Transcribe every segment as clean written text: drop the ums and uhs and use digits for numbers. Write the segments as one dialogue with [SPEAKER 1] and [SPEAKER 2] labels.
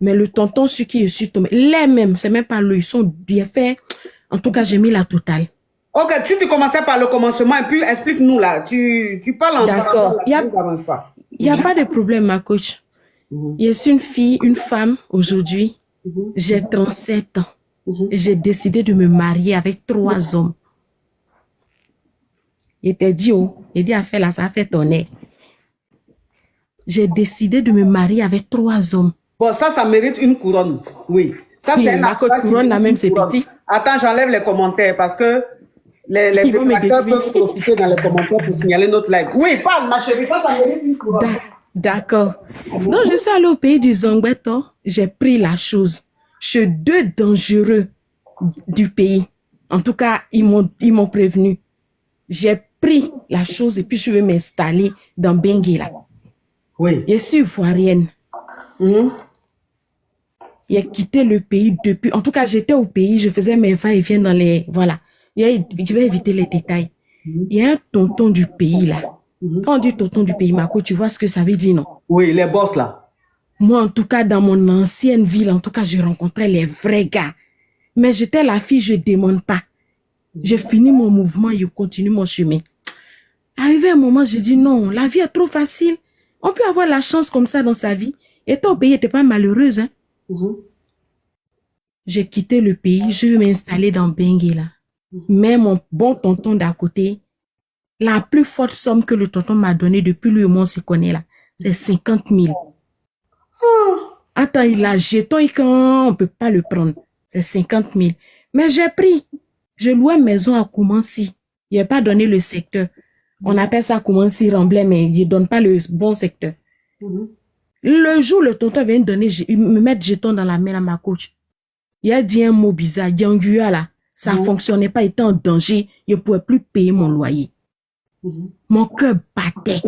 [SPEAKER 1] Mais le tonton sur qui je suis tombée, les mêmes, c'est même pas lui, ils sont bien faits. En tout cas, j'ai mis la totale.
[SPEAKER 2] Ok, tu commençais par le commencement et puis explique-nous là. Tu parles en parallèle
[SPEAKER 1] D'accord.
[SPEAKER 2] là, ça ne nous arrange pas.
[SPEAKER 1] Il y a pas de problème, ma coach. Je suis une fille, une femme aujourd'hui. J'ai 37 ans. J'ai décidé de me marier avec 3 hommes. Il était dit, oh, il dit, à faire là, ça a fait tonnerre. J'ai décidé de me marier avec 3 hommes.
[SPEAKER 2] Bon, ça mérite une couronne. Oui. Ça, c'est un
[SPEAKER 1] Ma coach
[SPEAKER 2] avantage qui
[SPEAKER 1] couronne, là
[SPEAKER 2] mérite
[SPEAKER 1] même,
[SPEAKER 2] une
[SPEAKER 1] c'est
[SPEAKER 2] couronne.
[SPEAKER 1] petit.
[SPEAKER 2] Attends, j'enlève les commentaires parce que les
[SPEAKER 1] Ils vont me
[SPEAKER 2] détracteurs
[SPEAKER 1] détruire.
[SPEAKER 2] peuvent profiter dans les commentaires pour signaler notre live. Oui, parle, ma chérie, ça mérite une couronne.
[SPEAKER 1] D'accord. Donc, je suis allée au pays du Zangbeto. J'ai pris la chose. Chez 2 dangereux du pays. En tout cas, ils m'ont prévenu. J'ai pris la chose et puis je vais m'installer dans Benguela.
[SPEAKER 2] Oui.
[SPEAKER 1] Je suis ivoirienne. J'ai quitté le pays depuis. En tout cas, j'étais au pays, je faisais mes va-et-vient dans les. Voilà. Je vais éviter les détails. Il y a un tonton du pays là. Quand on dit tonton du pays, Marco, tu vois ce que ça veut dire, non?
[SPEAKER 2] Oui, les boss là.
[SPEAKER 1] Moi, en tout cas, dans mon ancienne ville, en tout cas, je rencontrais les vrais gars. Mais j'étais la fille, je ne demande pas. J'ai fini mon mouvement, je continue mon chemin. Arrivé un moment, j'ai dit non, la vie est trop facile. On peut avoir la chance comme ça dans sa vie. Et toi au pays, tu n'es pas malheureuse. Hein? J'ai quitté le pays, je vais m'installer dans Benguela. Mais mon bon tonton d'à côté, la plus forte somme que le tonton m'a donnée depuis lui et moi on se connaît là, c'est 50 000. Attends, il a jeton et quand on ne peut pas le prendre, c'est 50 000. Mais j'ai pris. Je louais maison à Koumansi. Il n'a pas donné le secteur. On appelle ça Koumansi Remblai, mais il ne donne pas le bon secteur. Le jour, le tonton vient me mettre jeton dans la main à ma coach. Il a dit un mot bizarre. Yangua là, ça ne fonctionnait pas, il était en danger. Je ne pouvais plus payer mon loyer. Mon cœur battait.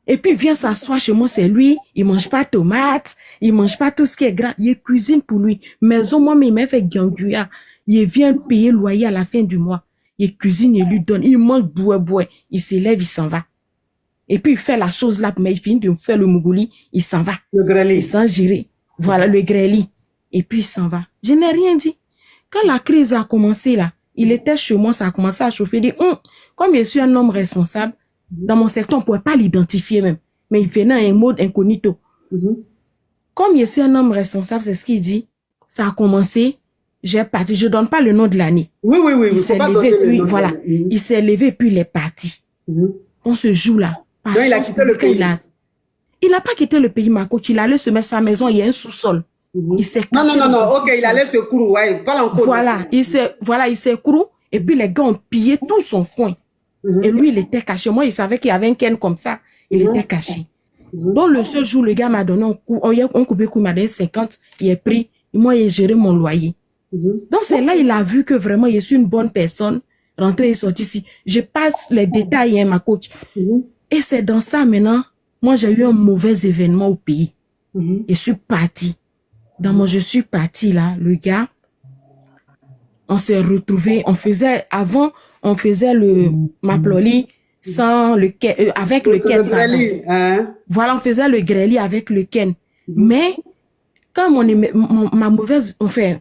[SPEAKER 1] Et puis, il vient s'asseoir chez moi, c'est lui. Il ne mange pas de tomates, il ne mange pas tout ce qui est grand. Il cuisine pour lui. Maison, moi, il m'a fait ganguya. Il vient payer le loyer à la fin du mois. Il cuisine, il lui donne. Il mange boué. Il s'élève, il s'en va. Et puis, il fait la chose là, mais il finit de faire le mougouli, il s'en va.
[SPEAKER 2] Le grêli.
[SPEAKER 1] Il s'en gérer. Voilà, le grêli. Et puis, il s'en va. Je n'ai rien dit. Quand la crise a commencé là, il était chez moi, ça a commencé à chauffer. Il dit, comme je suis un homme responsable, dans mon secteur, on ne pouvait pas l'identifier même. Mais il venait en mode incognito. Comme je suis un homme responsable, c'est ce qu'il dit. Ça a commencé, j'ai parti. Je ne donne pas le nom de l'année.
[SPEAKER 2] Oui.
[SPEAKER 1] Il s'est levé, puis voilà. Il s'est levé, puis il est parti. On se joue là.
[SPEAKER 2] Donc, il a quitté le pays.
[SPEAKER 1] Il n'a pas quitté le pays, ma coach. Il allait se mettre sa maison, il y a un sous-sol. Il s'est caché.
[SPEAKER 2] Non. Ok, il allait se courir, ouais. Pas encore.
[SPEAKER 1] Voilà, il s'est couru. Et puis les gars ont pillé tout son coin. Et lui, il était caché. Moi, il savait qu'il y avait un ken comme ça. Il était caché. Donc, le seul jour, le gars m'a donné un coup. On coupé coup, il m'a donné 50. Il est pris. Et moi, il a géré mon loyer. Donc, c'est là il a vu que vraiment, je suis une bonne personne. Rentré et sorti ici. Je passe les détails, hein, ma coach. Et c'est dans ça, maintenant, moi, j'ai eu un mauvais événement au pays. Je suis partie. Je suis partie, là, le gars, on s'est retrouvés, avant, on faisait le maploli sans le ken, avec le ken. Voilà, on faisait le grêli avec le ken. Mais, quand ma mauvaise, enfin,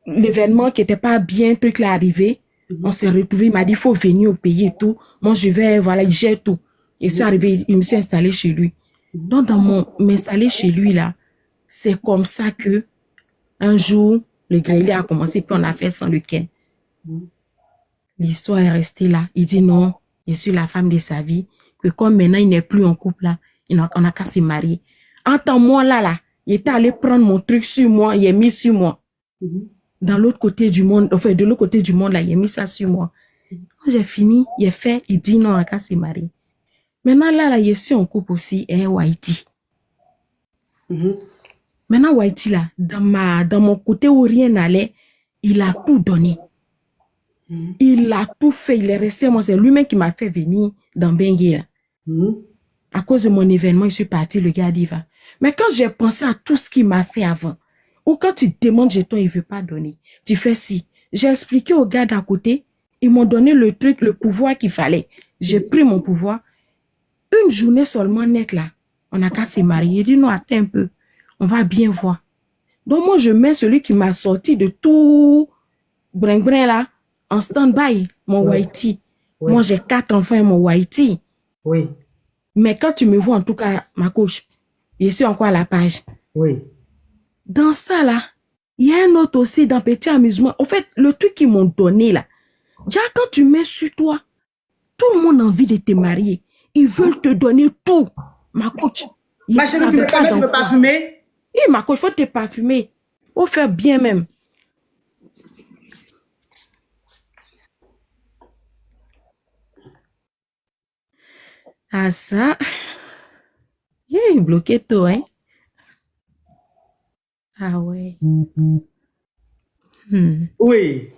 [SPEAKER 1] l'événement qui n'était pas bien, truc là arrivé, on s'est retrouvés, il m'a dit, il faut venir au pays et tout. Moi, je vais, voilà, il gère tout. Et je suis arrivé, il me suis installé chez lui. Donc, m'installer chez lui, là, c'est comme ça que, un jour, le grêlé a commencé, puis on a fait sans le ken. L'histoire est restée là. Il dit non, je suis la femme de sa vie, que comme maintenant il n'est plus en couple là, on a qu'à se marier. En tant moi là, il était allé prendre mon truc sur moi, il est mis sur moi. Dans l'autre côté du monde, enfin de l'autre côté du monde là, il a mis ça sur moi. Quand j'ai fini, il est fait, il dit non, on a qu'à se marier. Maintenant là, je suis en couple aussi, et Haïti. Maintenant, Haïti, là, dans mon côté où rien n'allait, il a tout donné. Il a tout fait. Il est resté, moi, c'est lui-même qui m'a fait venir dans Benguela. À cause de mon événement, je suis partie, le gars dit va. Mais quand j'ai pensé à tout ce qu'il m'a fait avant, ou quand tu demandes jeton, il ne veut pas donner. Tu fais si. J'ai expliqué au gars d'à côté, ils m'ont donné le truc, le pouvoir qu'il fallait. J'ai pris mon pouvoir. Une journée seulement nette là, on n'a qu'à se marier. Il dit non, attends un peu. On va bien voir. Donc, moi, je mets celui qui m'a sorti de tout brin-brin là en stand-by, mon Whitey.
[SPEAKER 2] Oui.
[SPEAKER 1] Moi, j'ai 4 enfants et mon Whitey.
[SPEAKER 2] Oui.
[SPEAKER 1] Mais quand tu me vois, en tout cas, ma coach, je suis encore à la page.
[SPEAKER 2] Oui.
[SPEAKER 1] Dans ça, là, il y a un autre aussi dans Petit Amusement. En fait, le truc qu'ils m'ont donné, là, déjà, quand tu mets sur toi, tout le monde a envie de te marier. Ils veulent te donner tout. Ma coach,
[SPEAKER 2] Ma chérie, tu me permets de me parfumer?
[SPEAKER 1] Oui, ma coach, il faut te parfumer. Il faut faire bien même. Ah, ça. Il est bloqué tout, hein. Ah ouais.
[SPEAKER 2] Oui.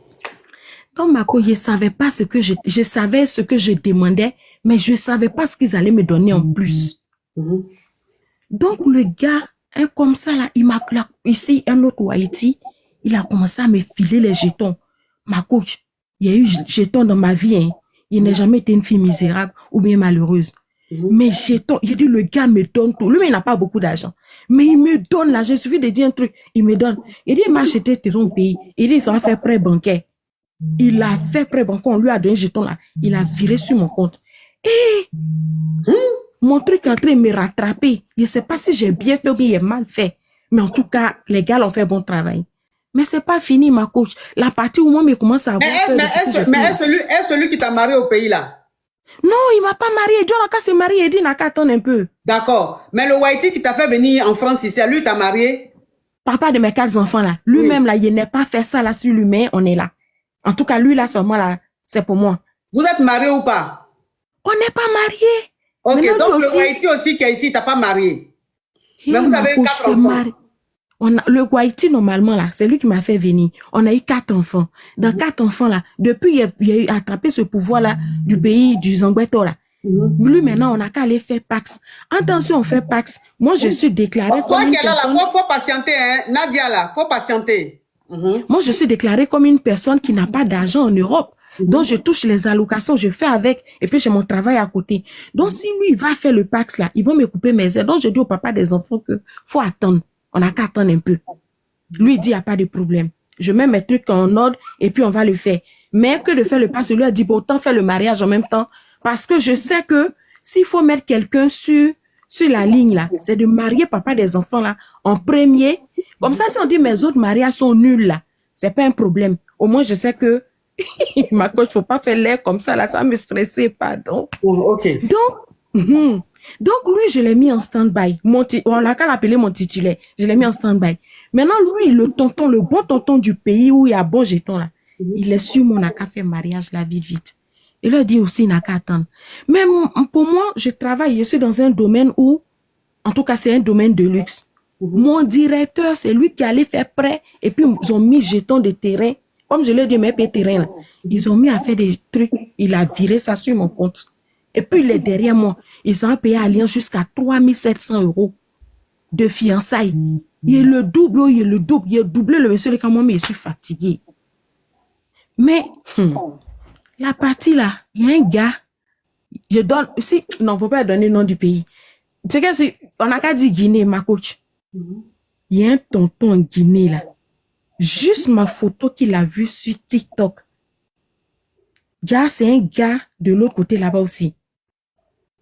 [SPEAKER 1] Donc, ma coach, je savais pas ce que je savais ce que je demandais, mais je savais pas ce qu'ils allaient me donner en plus. Donc, le gars, un comme ça, là, il m'a, ici, un autre Haïti, il a commencé à me filer les jetons. Ma coach, il y a eu jetons dans ma vie, hein. Il n'a jamais été une fille misérable ou bien malheureuse. Mais jetons, il dit, le gars me donne tout. Lui, il n'a pas beaucoup d'argent. Mais il me donne l'argent. Il suffit de dire un truc, il me donne. Il dit, il m'a acheté ton pays. Il dit, il s'en va faire prêt bancaire. Il a fait prêt bancaire. On lui a donné un jeton là. Il a viré sur mon compte. Et mon truc est en train de me rattraper. Je ne sais pas si j'ai bien fait ou bien j'ai mal fait. Mais en tout cas, les gars ont fait bon travail. Mais c'est pas fini, ma coach. La partie où moi, je commence à avoir peur de ce que j'ai fait.
[SPEAKER 2] Est celui qui t'a marié au pays là?
[SPEAKER 1] Non, il m'a pas marié. John n'a qu'à se marier. Il dit n'a qu'à attendre un peu.
[SPEAKER 2] D'accord. Mais le Whitey qui t'a fait venir en France ici, lui t'a marié?
[SPEAKER 1] Papa de mes 4 enfants là. Lui-même là, il n'a pas fait ça là sur lui-même. On est là. En tout cas, lui là, seulement là, c'est pour moi.
[SPEAKER 2] Vous êtes mariés ou pas?
[SPEAKER 1] On n'est pas mariés.
[SPEAKER 2] Ok, donc le Whitey aussi qui est ici, t'as pas marié. Mais vous avez eu 4 enfants.
[SPEAKER 1] Le Whitey, normalement, là, c'est lui qui m'a fait venir. On a eu 4 enfants. Dans 4 enfants, là, depuis, il a eu attrapé ce pouvoir-là du pays du Zangbeto, là. Lui, maintenant, on n'a qu'à aller faire Pax. Attention, on fait Pax. Moi, je suis déclarée comme une personne...
[SPEAKER 2] Faut patienter, hein. Nadia, là, faut patienter.
[SPEAKER 1] Moi, je suis déclarée comme une personne qui n'a pas d'argent en Europe. Donc, je touche les allocations, je fais avec, et puis j'ai mon travail à côté. Donc, si lui, il va faire le Pax, là, ils vont me couper mes aides. Donc, je dis au papa des enfants que faut attendre. On n'a qu'à attendre un peu. Lui, il dit, il n'y a pas de problème. Je mets mes trucs en ordre et puis on va le faire. Mais que de faire le pas, lui a dit, bon, autant faire le mariage en même temps. Parce que je sais que s'il faut mettre quelqu'un sur la ligne, là, c'est de marier papa des enfants, là, en premier. Comme ça, si on dit mes autres mariages sont nuls, là, c'est pas un problème. Au moins, je sais que, ma coach, faut pas faire l'air comme ça, là, ça me stresser, pardon.
[SPEAKER 2] Ok.
[SPEAKER 1] Donc, lui, je l'ai mis en stand-by. On a qu'à l'appeler mon titulaire. Je l'ai mis en stand-by. Maintenant, lui, le tonton, le bon tonton du pays où il y a bon jeton, là, il est sûr, on n'a qu'à faire mariage, là, vite, vite. Il a dit aussi, il n'a qu'à attendre. Mais pour moi, je travaille, je suis dans un domaine où, en tout cas, c'est un domaine de luxe. Mon directeur, c'est lui qui allait faire prêt, et puis ils ont mis jeton de terrain. Comme je l'ai dit, mes terrains, là, ils ont mis à faire des trucs. Il a viré ça sur mon compte. Et puis, il est derrière moi. Ils ont payé Alliance jusqu'à 3700 € de fiançailles. Il est le double, il est le double. Il a doublé le monsieur, quand moi, mais je suis fatigué. Mais, la partie là, il y a un gars, je donne, si, non, faut pas donner le nom du pays. Tu sais que on a qu'à dire Guinée, ma coach. Il y a un tonton en Guinée là. Juste ma photo qu'il a vue sur TikTok. Déjà, c'est un gars de l'autre côté là-bas aussi.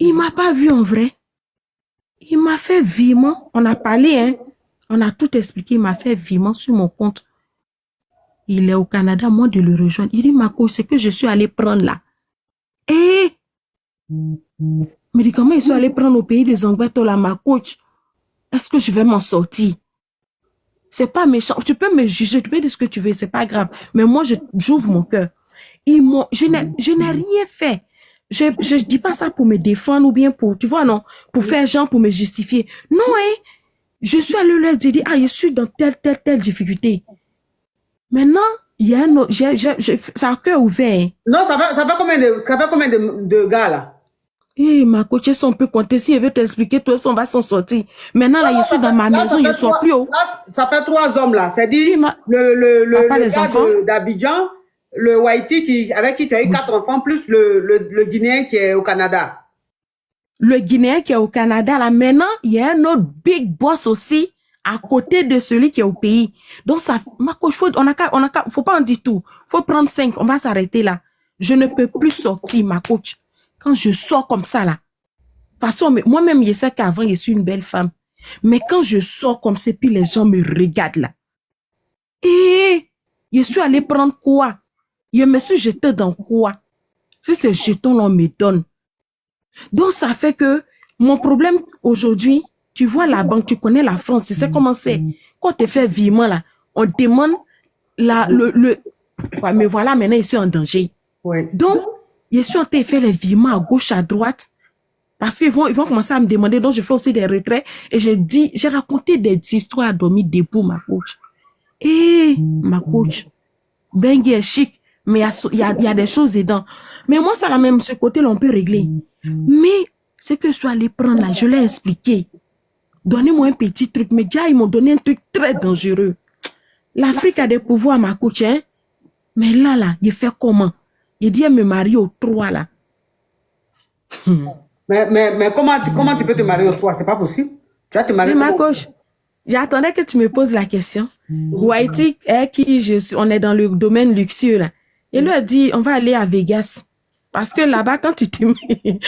[SPEAKER 1] Il m'a pas vu en vrai. Il m'a fait virement. On a parlé, hein. On a tout expliqué. Il m'a fait virement sur mon compte. Il est au Canada, moi de le rejoindre. Il dit, ma coach, c'est que je suis allé prendre là. Eh! Mais dit, comment ils sont allés prendre au pays des Angleterres là, ma coach? Est-ce que je vais m'en sortir? C'est pas méchant. Tu peux me juger, tu peux dire ce que tu veux, c'est pas grave. Mais moi, j'ouvre mon cœur. Je n'ai rien fait. Je dis pas ça pour me défendre ou bien pour, tu vois, non, pour faire genre, pour me justifier. Non, hein. Je suis allé leur dire, je suis dans telle difficulté. Maintenant, il y a un autre, ça a cœur ouvert. Hein.
[SPEAKER 2] Non, ça va combien de gars, là?
[SPEAKER 1] Eh, ma coach, si on peut compter, si elle veut t'expliquer, tout ça, on va s'en sortir. Maintenant, là, je suis dans ma maison, je suis plus haut.
[SPEAKER 2] Ça fait 3 hommes, là. C'est-à-dire, le gars d'Abidjan, le Whitey avec qui tu as eu 4 enfants, plus le Guinéen qui est au Canada.
[SPEAKER 1] Le Guinéen qui est au Canada, là, maintenant, il y a un autre big boss aussi à côté de celui qui est au pays. Donc, ça, ma coach, faut pas en dire tout. Faut prendre 5, on va s'arrêter là. Je ne peux plus sortir, ma coach. Quand je sors comme ça, là. De toute façon, moi-même, je sais qu'avant, je suis une belle femme. Mais quand je sors comme ça, puis les gens me regardent là. Et je suis allée prendre quoi? Je me suis jetée dans quoi? Si ces jetons-là, on me donne. Donc, ça fait que mon problème aujourd'hui, tu vois la banque, tu connais la France, tu sais comment c'est. Quand tu fais virement là, on demande ouais, mais voilà, maintenant, je suis en danger.
[SPEAKER 2] Ouais.
[SPEAKER 1] Donc, je suis en train de faire les virements à gauche, à droite. Parce qu'ils vont commencer à me demander, donc je fais aussi des retraits. Et j'ai raconté des histoires à dormir debout, ma coach. Et ma coach, Bengue est chic, mais il y a des choses dedans. Mais moi, ça, là même, ce côté-là, on peut régler. Mais c'est que je suis allée prendre là, je l'ai expliqué. Donnez-moi un petit truc. Mais déjà, ils m'ont donné un truc très dangereux. L'Afrique a des pouvoirs, ma coach, hein. Mais là, il fait comment? Il dit, elle me marie au 3, là.
[SPEAKER 2] Mais comment tu peux te marier au 3? C'est pas possible. Tu vas te marier.
[SPEAKER 1] Ma coach, j'attendais que tu me poses la question. Whitey, qui je suis, on est dans le domaine luxueux, là. Il lui a dit, on va aller à Vegas. Parce que là-bas, quand tu te mets,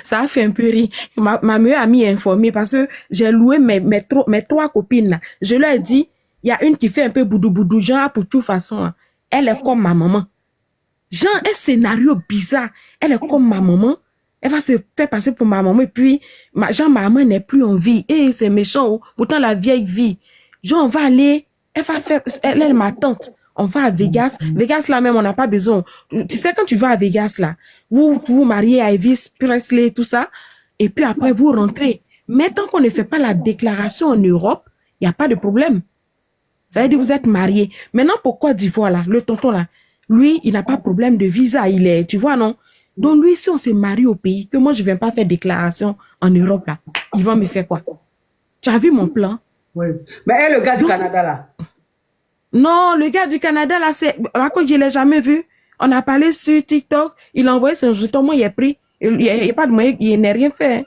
[SPEAKER 1] ça a fait un peu rire. Ma meilleure amie est informée parce que j'ai loué mes 3 copines, là. Je leur ai dit, il y a une qui fait un peu boudou-boudou, genre, pour toute façon, là. Elle est comme ma maman. Genre, un scénario bizarre. Elle est comme ma maman. Elle va se faire passer pour ma maman. Et puis, ma maman n'est plus en vie. Et c'est méchant. Oh. Pourtant, la vieille vie. Genre, on va aller. Elle est ma tante. On va à Vegas. Vegas, là même, on n'a pas besoin. Tu sais, quand tu vas à Vegas, là, vous mariez à Elvis Presley, tout ça. Et puis après, vous rentrez. Mais tant qu'on ne fait pas la déclaration en Europe, il n'y a pas de problème. Ça veut dire que vous êtes mariés. Maintenant, pourquoi d'Ivoire, là, le tonton, là, lui, il n'a pas de problème de visa. Il est, tu vois, non? Donc, lui, si on s'est marié au pays, que moi, je ne viens pas faire déclaration en Europe, là, ils vont me faire quoi? Tu as vu mon plan?
[SPEAKER 2] Oui. Mais le gars du Canada, là? Non,
[SPEAKER 1] le gars du Canada, là, c'est... Je ne l'ai jamais vu. On a parlé sur TikTok. Il a envoyé son jeton. Moi, il est pris. Il n'y a pas de moyen. Il n'a rien fait.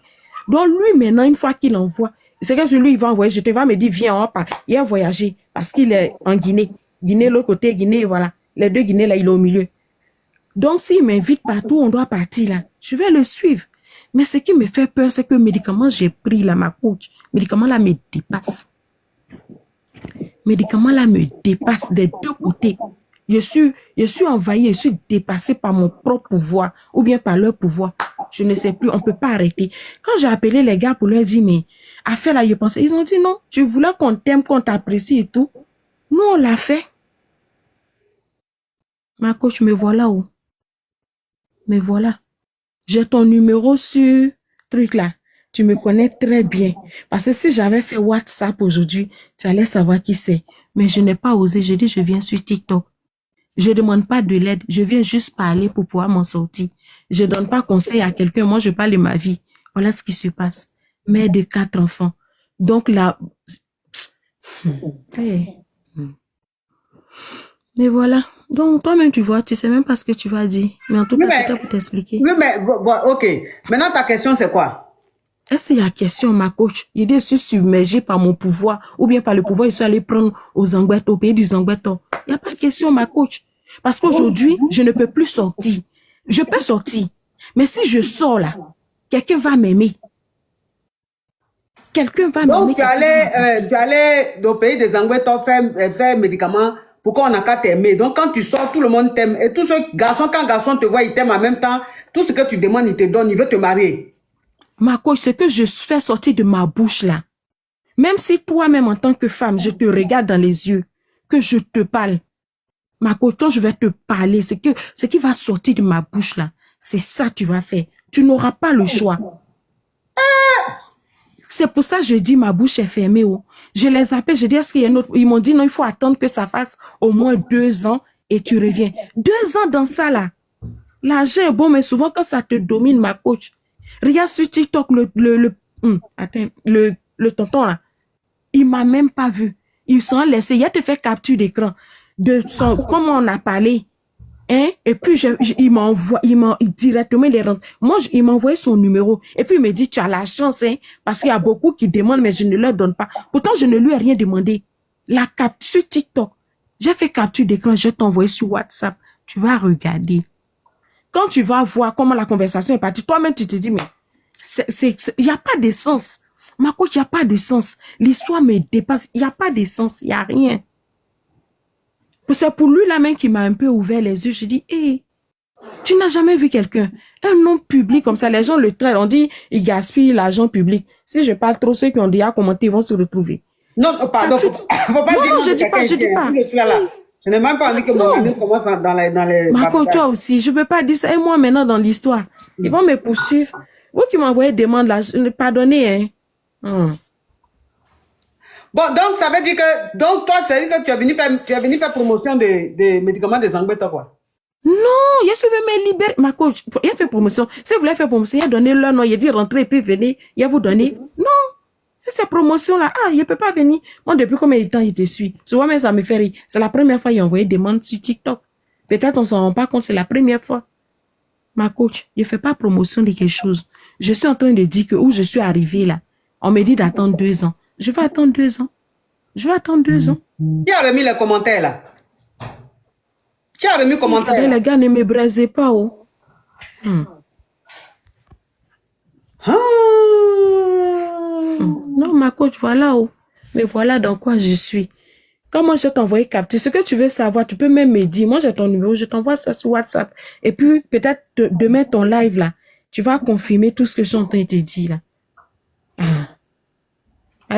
[SPEAKER 1] Donc, lui, maintenant, une fois qu'il envoie, c'est que lui, il va envoyer. Je te vais me dire, viens, on va pas. Il a voyagé parce qu'il est en Guinée. Guinée, l'autre côté, Guinée, voilà. Les 2 Guinées, là, il est au milieu. Donc, s'il m'invite partout, on doit partir, là. Je vais le suivre. Mais ce qui me fait peur, c'est que le médicament j'ai pris, là, ma coach, le médicament, là, me dépasse. Le médicament, là, me dépasse des 2 côtés. Je suis envahie, je suis dépassée par mon propre pouvoir ou bien par leur pouvoir. Je ne sais plus, on ne peut pas arrêter. Quand j'ai appelé les gars pour leur dire, mais affaire là, je pensais, ils ont dit non, tu voulais qu'on t'aime, qu'on t'apprécie et tout. Nous, on l'a fait. Ma coach, me voilà où? Me voilà. J'ai ton numéro sur truc là. Tu me connais très bien. Parce que si j'avais fait WhatsApp aujourd'hui, tu allais savoir qui c'est. Mais je n'ai pas osé. Je dis, je viens sur TikTok. Je ne demande pas de l'aide. Je viens juste parler pour pouvoir m'en sortir. Je ne donne pas conseil à quelqu'un. Moi, je parle de ma vie. Voilà ce qui se passe. Mère de 4 enfants. Donc là... Hey. Mais voilà. Donc, toi-même, tu vois, tu sais même pas ce que tu vas dire. Mais en tout cas, c'était pour t'expliquer.
[SPEAKER 2] Oui, mais ok. Maintenant, ta question, c'est quoi?
[SPEAKER 1] Est-ce qu'il y a question, ma coach? Il est submergé par mon pouvoir, ou bien par le pouvoir, il suis allé prendre aux Zangbeto, au pays du Zangbeto. Il n'y a pas de question, ma coach. Parce qu'aujourd'hui, je ne peux plus sortir. Je peux sortir. Mais si je sors là, quelqu'un va m'aimer. Quelqu'un va m'aimer.
[SPEAKER 2] Donc, tu allais au pays des Zangbeto faire médicaments. Pourquoi on n'a qu'à t'aimer? Donc, quand tu sors, tout le monde t'aime. Et tous ceux garçons, quand garçon te voit, ils t'aiment en même temps. Tout ce que tu demandes, il te donne. Il veut te marier.
[SPEAKER 1] Ma coach, ce que je fais sortir de ma bouche là, même si toi-même en tant que femme, je te regarde dans les yeux, que je te parle, ma coach, quand je vais te parler, ce qui va sortir de ma bouche là, c'est ça que tu vas faire. Tu n'auras pas le choix. C'est pour ça que je dis ma bouche est fermée. Oh. Je les appelle, je dis est-ce qu'il y a un autre? Ils m'ont dit non, il faut attendre que ça fasse au moins 2 ans et tu reviens. 2 ans dans ça là. L'argent est bon, mais souvent quand ça te domine, ma coach, regarde sur TikTok le tonton là. Il m'a même pas vu. Ils sont laissés. Il a te fait capture d'écran de son, comment on a parlé. Hein? Et puis, il m'envoie, directement, il rentre. Moi, il m'a envoyé son numéro. Et puis, il me dit, tu as la chance, hein, parce qu'il y a beaucoup qui demandent, mais je ne leur donne pas. Pourtant, je ne lui ai rien demandé. La capture sur TikTok. J'ai fait capture d'écran, je vais t'envoyer sur WhatsApp. Tu vas regarder. Quand tu vas voir comment la conversation est partie, toi-même, tu te dis, mais il n'y a pas de sens. Ma coach, il n'y a pas de sens. L'histoire me dépasse. Il n'y a pas de sens. Il n'y a rien. C'est pour lui là même qui m'a un peu ouvert les yeux. Je dis, hé, tu n'as jamais vu quelqu'un, un nom public comme ça, les gens le traitent, on dit, il gaspille l'argent public. Si je parle trop, ceux qui ont déjà commenté vont se retrouver.
[SPEAKER 2] Non, pardon, faut pas dire
[SPEAKER 1] non, je dis pas.
[SPEAKER 2] Je n'ai même pas envie que mon ami commence dans les...
[SPEAKER 1] Marco, toi aussi, je peux pas dire ça. Et moi maintenant dans l'histoire, ils vont me poursuivre. Vous qui m'envoyez demande là, pardonnez, hein.
[SPEAKER 2] Bon, donc, ça veut dire que, donc, toi, ça veut dire que tu es venu faire promotion des médicaments des Anglais, toi, quoi?
[SPEAKER 1] Non, je suis venu me libérer. Ma coach, il a fait promotion. Si vous voulez faire promotion, il a donné leur nom, il a dit rentrer et puis venez, il a vous donné. Non, si c'est promotion là, il ne peut pas venir. Moi, depuis combien de temps il te suit? Souvent, même ça me fait rire. C'est la première fois qu'il a envoyé des demandes sur TikTok. Peut-être on ne s'en rend pas compte, c'est la première fois. Ma coach, je ne fais pas promotion de quelque chose. Je suis en train de dire que où je suis arrivée là, on me dit d'attendre 2 ans. Je vais attendre 2 ans. Je vais attendre 2 ans.
[SPEAKER 2] Qui a remis les commentaires là? Qui a remis les commentaires?
[SPEAKER 1] Les gars, ne me braisez pas, oh. Non, ma coach, voilà, oh. Mais voilà dans quoi je suis. Quand moi, je t'envoie capture, ce que tu veux savoir, tu peux même me dire. Moi, j'ai ton numéro, je t'envoie ça sur WhatsApp. Et puis, peut-être demain, ton live là, tu vas confirmer tout ce que je suis en train de te dire là.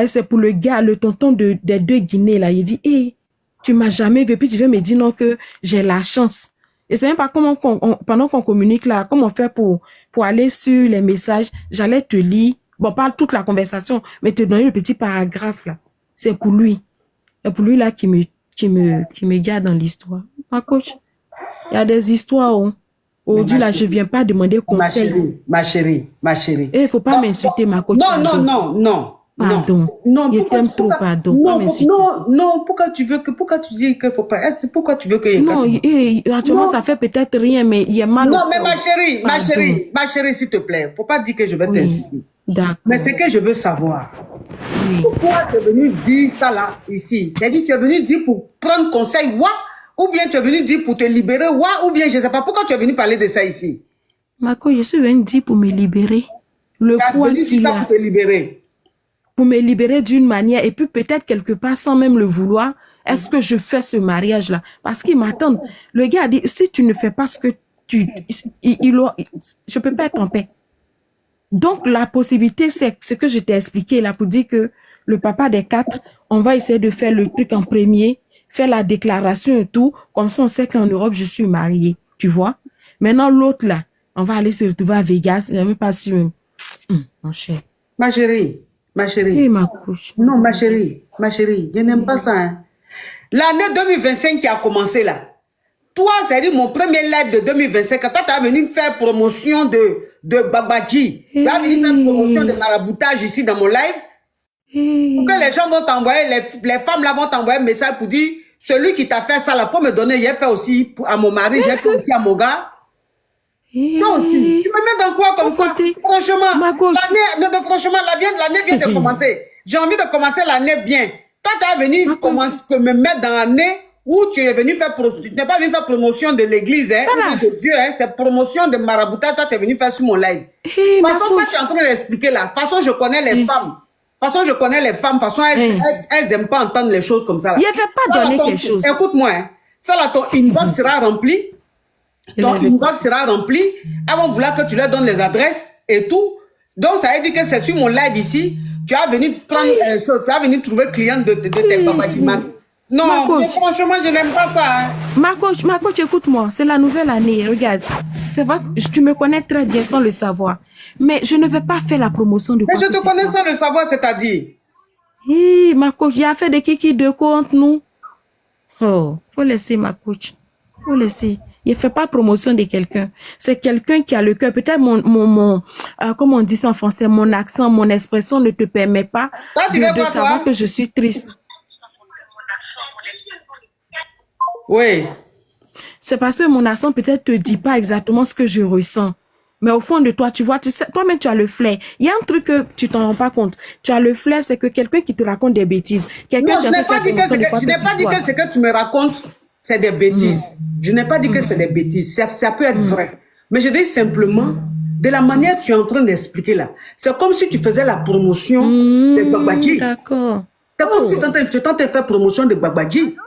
[SPEAKER 1] C'est pour le gars, le tonton des 2 Guinées, là. Il dit, hé, tu m'as jamais vu. Puis tu veux me dire non que j'ai la chance. Et c'est même pas comment, pendant qu'on communique là, comment faire pour aller sur les messages. J'allais te lire. Bon, pas toute la conversation, mais te donner le petit paragraphe là. C'est pour lui. C'est pour lui là qui me garde dans l'histoire. Ma coach, il y a des histoires, oh. Aujourd'hui, là, je viens pas demander conseil.
[SPEAKER 2] Ma chérie.
[SPEAKER 1] Eh, il faut pas m'insulter, ma coach.
[SPEAKER 2] Non.
[SPEAKER 1] Pardon.
[SPEAKER 2] Non,
[SPEAKER 1] je t'aime trop, pardon.
[SPEAKER 2] Non, pourquoi tu dis qu'il faut pas? Pourquoi tu veux que...
[SPEAKER 1] Non, actuellement, ça fait peut-être rien, mais il y a mal.
[SPEAKER 2] Non, mais ma chérie, s'il te plaît, faut pas dire que je vais t'insulter.
[SPEAKER 1] D'accord.
[SPEAKER 2] Mais c'est que je veux savoir. Pourquoi tu es venu dire ça là, ici? C'est-à-dire, tu es venu dire pour prendre conseil, ou bien tu es venu dire pour te libérer, ou bien je sais pas. Pourquoi tu es venu parler de ça ici?
[SPEAKER 1] Marco, je suis venu dire pour me libérer. Le poids qu'il a.
[SPEAKER 2] Pour te libérer.
[SPEAKER 1] Pour me libérer d'une manière, et puis peut-être quelque part, sans même le vouloir, est-ce que je fais ce mariage-là? Parce qu'ils m'attendent. Le gars a dit, si tu ne fais pas ce que je peux pas être en paix. Donc, la possibilité, c'est ce que je t'ai expliqué là, pour dire que le papa des 4, on va essayer de faire le truc en premier, faire la déclaration et tout. Comme ça, on sait qu'en Europe, je suis mariée. Tu vois? Maintenant, l'autre là, on va aller se retrouver à Vegas. Je n'ai même pas su. Mon cher.
[SPEAKER 2] Ma chérie.
[SPEAKER 1] Hey, ma couche.
[SPEAKER 2] Non, ma chérie, je n'aime pas ça. Hein. L'année 2025 qui a commencé là, toi, c'est-à-dire mon premier live de 2025, quand tu as venu faire promotion de Babadji, tu as venu faire promotion de maraboutage ici dans mon live, pour que les gens vont t'envoyer, les femmes là vont t'envoyer un message pour dire, celui qui t'a fait ça là, faut me donner, j'ai fait aussi à mon mari, j'ai fait aussi à mon gars. Toi aussi, tu me mets dans quoi comme ça? Franchement, l'année vient de commencer. J'ai envie de commencer l'année bien. Toi, tu es venu me mettre dans l'année où tu es venu faire, tu n'es pas venu faire promotion de l'église, hein, de Dieu, hein, c'est promotion de maraboutage, toi, tu es venu faire sur mon live. De toute façon, toi, tu es en train d'expliquer là. De toute façon, je connais les femmes. De toute façon, elles n'aiment pas entendre les choses comme ça. Là.
[SPEAKER 1] Il ne fait pas donner quelque chose.
[SPEAKER 2] Écoute-moi, hein, ça là, ton inbox sera rempli. Ton inbox sera rempli. Elles vont vouloir que tu leur donnes les adresses et tout. Donc, ça veut dire que c'est sur mon live ici. Tu as venu prendre tu as venu trouver client de tes papas qui manquent. Non, mais franchement, je n'aime pas ça. Hein.
[SPEAKER 1] Ma coach, écoute-moi. C'est la nouvelle année. Regarde. C'est vrai que tu me connais très bien sans le savoir. Mais je ne vais pas faire la promotion de quoi.
[SPEAKER 2] Mais je te connais sans le savoir, c'est-à-dire.
[SPEAKER 1] Ma coach, il a fait des kiki de contre nous. Oh, faut laisser ma coach. Faut laisser. Il ne fait pas promotion de quelqu'un. C'est quelqu'un qui a le cœur. Peut-être comment on dit ça en français, mon accent, mon expression ne te permet pas de savoir que je suis triste.
[SPEAKER 2] Oui.
[SPEAKER 1] c'est parce que mon accent peut-être te dit pas exactement ce que je ressens. Mais au fond de toi, tu vois, tu sais, toi-même, tu as le flair. Il y a un truc que tu t'en rends pas compte. Tu as le flair, c'est que quelqu'un qui te raconte des bêtises. Quelqu'un
[SPEAKER 2] Non,
[SPEAKER 1] qui
[SPEAKER 2] je
[SPEAKER 1] a
[SPEAKER 2] n'ai pas dit que
[SPEAKER 1] promotion de quoi
[SPEAKER 2] je n'ai pas dit que ce que tu me racontes, c'est des bêtises. Je n'ai pas dit que c'est des bêtises. Ça peut être vrai. Mais je dis simplement, de la manière que tu es en train d'expliquer là, c'est comme si tu faisais la promotion de Gbagbaji.
[SPEAKER 1] D'accord.
[SPEAKER 2] C'est comme si tu étais en train de faire promotion de Gbagbaji.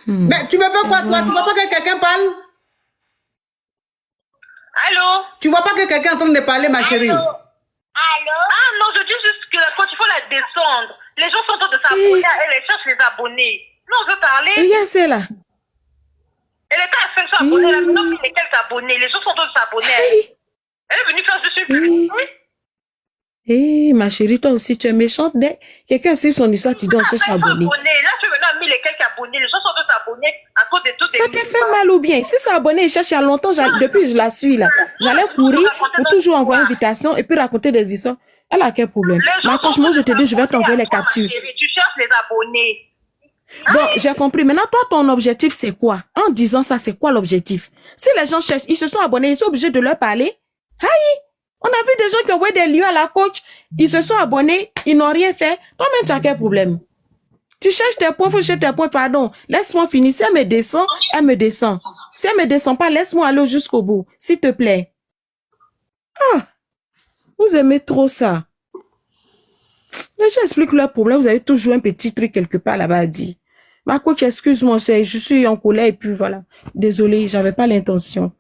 [SPEAKER 2] Mais tu me veux quoi, toi? Tu ne vois pas que quelqu'un parle?
[SPEAKER 3] Allô?
[SPEAKER 2] Tu vois pas que quelqu'un est en train de parler, ma chérie?
[SPEAKER 3] Allô? Ah non, je dis juste que quand il faut la descendre, les gens sont en train de s'abonner, elle cherche les abonnés. Non, je veux parler.
[SPEAKER 1] Regarde, c'est là.
[SPEAKER 3] Elle était à 500 abonnés, elle a maintenant mis les quelques abonnés. Les gens sont en train de s'abonner. Elle est venue faire dessus plus.
[SPEAKER 1] Eh, ma chérie, toi aussi, tu es méchante. Quelqu'un suit son histoire, tu dois chercher abonner.
[SPEAKER 3] Là, tu as maintenant mis les quelques abonnés. Les gens sont en train de s'abonner à cause de toutes les...
[SPEAKER 1] Ça te fait mal ou bien? Si c'est abonné, il cherche il y a longtemps, depuis que je la suis là. J'allais courir pour toujours envoyer une invitation et puis raconter des histoires. Elle a quel problème? Ma coach, moi, je te dis, je vais t'envoyer les captures.
[SPEAKER 3] Tu cherches les abonnés.
[SPEAKER 1] Donc, j'ai compris. Maintenant, toi, ton objectif, c'est quoi? En disant ça, c'est quoi l'objectif? Si les gens cherchent, ils se sont abonnés, ils sont obligés de leur parler. Aïe! On a vu des gens qui ont envoyé des lieux à la coach, ils se sont abonnés, ils n'ont rien fait. Toi-même, tu as quel problème? Tu cherches tes points, faut chercher tes points, pardon. Laisse-moi finir. Si elle me descend, elle me descend. Si elle me descend pas, laisse-moi aller jusqu'au bout, s'il te plaît. Ah! Vous aimez trop ça. Les gens expliquent leur problème, vous avez toujours un petit truc quelque part là-bas à dire. Ma coach, excuse-moi, je suis en colère et puis voilà. Désolée, j'avais pas l'intention.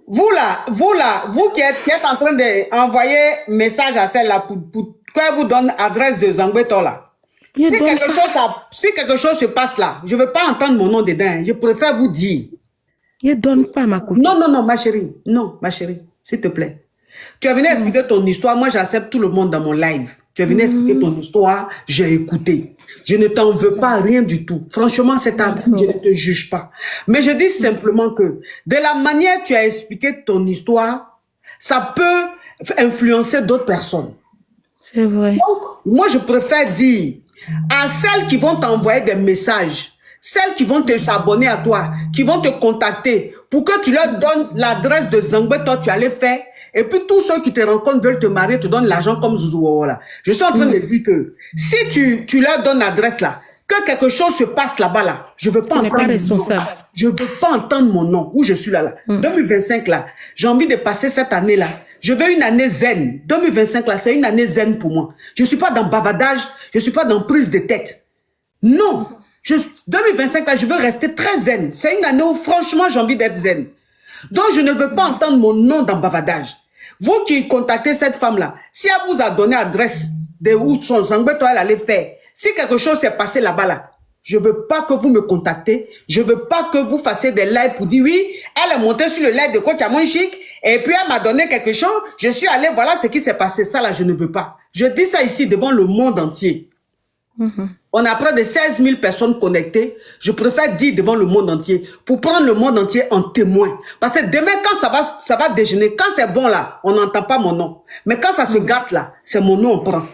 [SPEAKER 2] Vous qui êtes en train d'envoyer message à celle-là pour qu'elle vous donne adresse de Zangbeto là. Si quelque chose se passe là, je ne veux pas entendre mon nom dedans. Je préfère vous dire.
[SPEAKER 1] Ne donne pas ma coach.
[SPEAKER 2] Non, ma chérie. Non, ma chérie, s'il te plaît. Tu es venu expliquer ton histoire. Moi, j'accepte tout le monde dans mon live. Tu es venu expliquer ton histoire. J'ai écouté. Je ne t'en veux pas, rien du tout. Franchement, c'est ta vie. Je ne te juge pas. Mais je dis simplement que de la manière que tu as expliqué ton histoire, ça peut influencer d'autres personnes.
[SPEAKER 1] C'est vrai.
[SPEAKER 2] Donc, moi, je préfère dire à celles qui vont t'envoyer des messages, celles qui vont te s'abonner à toi, qui vont te contacter pour que tu leur donnes l'adresse de Zangbeto, tu allais faire. Et puis tous ceux qui te rencontrent veulent te marier, te donnent l'argent comme Zouzou. Là. Je suis en train de dire que si tu leur donnes l'adresse là, que quelque chose se passe là-bas là, je veux pas entendre.
[SPEAKER 1] Pas responsable.
[SPEAKER 2] Je veux pas entendre mon nom où je suis là. 2025 là, j'ai envie de passer cette année là. Je veux une année zen. 2025 là, c'est une année zen pour moi. Je suis pas dans bavardage, je suis pas dans prise de tête. Non. 2025 là, je veux rester très zen. C'est une année où franchement j'ai envie d'être zen. Donc je ne veux pas entendre mon nom dans bavardage. Vous qui contactez cette femme-là, si elle vous a donné l'adresse de où son Zangbeto elle allait faire, si quelque chose s'est passé là-bas, là, je ne veux pas que vous me contactez, je ne veux pas que vous fassiez des lives pour dire oui, elle est montée sur le live de Coach Amon Chic et puis elle m'a donné quelque chose, je suis allée, voilà ce qui s'est passé. Ça là, je ne veux pas. Je dis ça ici devant le monde entier. On a près de 16 000 personnes connectées. Je préfère dire devant le monde entier pour prendre le monde entier en témoin. Parce que demain, quand ça va déjeuner, quand c'est bon là, on n'entend pas mon nom. Mais quand ça se gâte là, c'est mon nom on prend.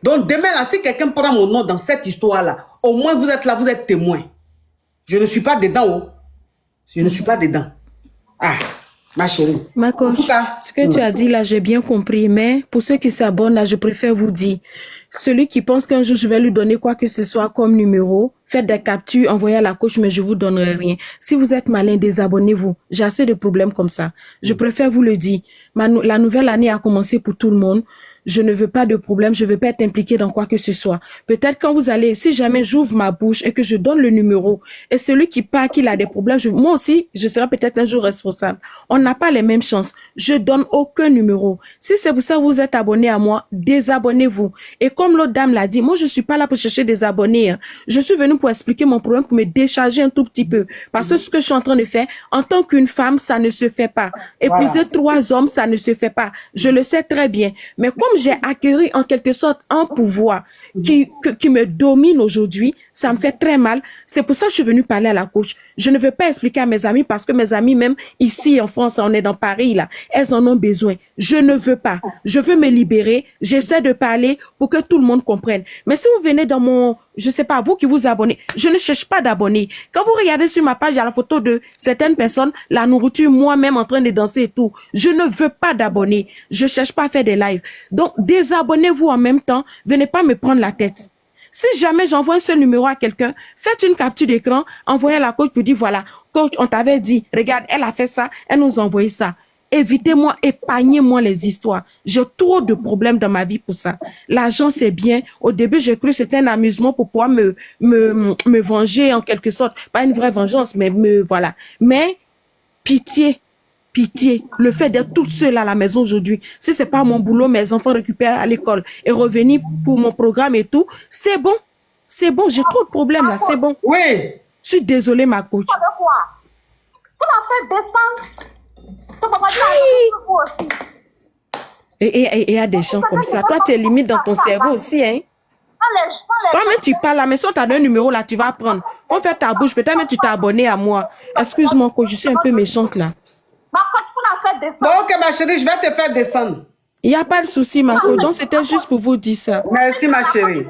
[SPEAKER 2] Donc demain là, si quelqu'un prend mon nom dans cette histoire là, au moins vous êtes là, vous êtes témoin. Je ne suis pas dedans. Oh. Je ne suis pas dedans. Ah, ma chérie.
[SPEAKER 1] Ma coach, ce que tu as dit là, j'ai bien compris. Mais pour ceux qui s'abonnent là, je préfère vous dire. Celui qui pense qu'un jour je vais lui donner quoi que ce soit comme numéro, faites des captures, envoyez à la coach, mais je vous donnerai rien. Si vous êtes malin, désabonnez-vous. J'ai assez de problèmes comme ça. Je préfère vous le dire. La nouvelle année a commencé pour tout le monde. Je ne veux pas de problème, je ne veux pas être impliqué dans quoi que ce soit. Peut-être quand vous allez, si jamais j'ouvre ma bouche et que je donne le numéro, et celui qui part, qu'il a des problèmes, moi aussi, je serai peut-être un jour responsable. On n'a pas les mêmes chances. Je donne aucun numéro. Si c'est pour ça que vous êtes abonné à moi, désabonnez-vous. Et comme l'autre dame l'a dit, moi je suis pas là pour chercher des abonnés. Hein. Je suis venue pour expliquer mon problème, pour me décharger un tout petit peu. Parce que ce que je suis en train de faire, en tant qu'une femme, ça ne se fait pas. Épouser 3 hommes, ça ne se fait pas. Je le sais très bien. Mais comme comme j'ai acquis en quelque sorte un pouvoir qui me domine aujourd'hui, ça me fait très mal. C'est pour ça que je suis venue parler à la coach. Je ne veux pas expliquer à mes amis parce que mes amis, même ici en France, on est dans Paris, là, elles en ont besoin. Je ne veux pas. Je veux me libérer. J'essaie de parler pour que tout le monde comprenne. Mais si vous venez dans mon, je sais pas, vous qui vous abonnez, je ne cherche pas d'abonnés. Quand vous regardez sur ma page, il y a la photo de certaines personnes, la nourriture, moi-même en train de danser et tout. Je ne veux pas d'abonnés. Je cherche pas à faire des lives. Donc, désabonnez-vous en même temps. Venez pas me prendre la tête. Si jamais j'envoie un seul numéro à quelqu'un, faites une capture d'écran, envoyez à la coach pour dire, voilà, coach, on t'avait dit, regarde, elle a fait ça, elle nous a envoyé ça. Évitez-moi, épargnez-moi les histoires. J'ai trop de problèmes dans ma vie pour ça. L'argent, c'est bien. Au début, j'ai cru que c'était un amusement pour pouvoir me venger en quelque sorte. Pas une vraie vengeance, mais voilà. Mais, pitié. Pitié, le fait d'être toute seule à la maison aujourd'hui, si c'est pas mon boulot, mes enfants récupèrent à l'école et revenir pour mon programme et tout, c'est bon, j'ai trop de problèmes là, c'est bon.
[SPEAKER 2] Oui.
[SPEAKER 1] Je suis désolée, ma coach.
[SPEAKER 4] Tu m'as fait descendre.
[SPEAKER 1] Et il y a des gens comme ça. Toi, tu es limite dans ton cerveau aussi, hein. Toi-même, tu parles là, mais si on t'a donné un numéro là, tu vas prendre. Faut faire ta bouche, peut-être même tu t'es abonné à moi. Excuse-moi, coach, je suis un peu méchante là.
[SPEAKER 4] Ma coach, tu m'as fait descendre.
[SPEAKER 2] Bon, ok, ma chérie, je vais te faire descendre.
[SPEAKER 1] Il n'y a pas de souci, ma coach. Donc, c'était juste pour vous dire ça.
[SPEAKER 2] Merci, ma chérie.